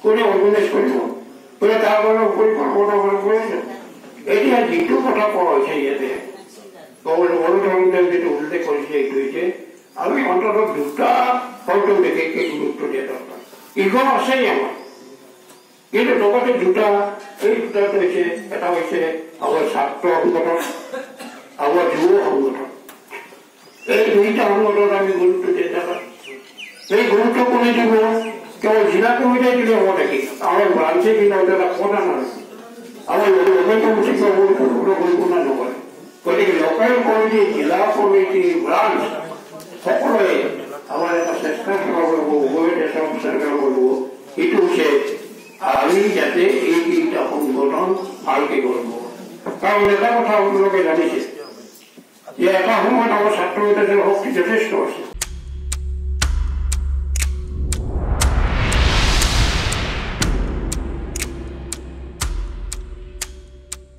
কোনে অভিনয় কৰিব কোনে তাৰ কাৰণে পৰিকল্পনা কৰিছে এতিয়া যিটো কথা কোৱা হৈছে ইয়াতে যিটো উল্লেখ কৰিছে এইটো হৈছে আমি অন্ততঃ দুটা ফলটো বিশেষকৈ গুৰুত্ব দিয়া দৰকাৰ ইখন আছেই আমাৰ কিন্তু লগতে দুটা এই দুটাটো হৈছে এটা হৈছে আমাৰ ছাত্ৰ সংগঠন আমাৰ যুৱ সংগঠন এই দুইটা সংগঠনত আমি গুৰুত্ব দিয়া দৰকাৰ এই গুৰুত্ব কোনে দিব কেৱল জিলা কমিটিয়ে দিলে হ'ব নেকি আমাৰ ব্ৰাঞ্চে দিলে এটা কথা নহয় আমাৰ লোকেল কমিটি পৰিকল্পনা নকৰে গতিকে লোকেল কমিটি জিলা কমিটি ব্ৰাঞ্চ সকলোৱে আমাৰ এটা চেষ্টা কৰিব উভয় দেশৰ চৰকাৰ কৰিব এইটো হৈছে আমি যাতে এই তিনিটা সংগঠন ভালকে কৰিব কাৰণ এটা কথা আপোনালোকে জানিছে যে এটা সময়ত আমাৰ ছাত্ৰ নেতাৰ শক্তি যথেষ্ট আছে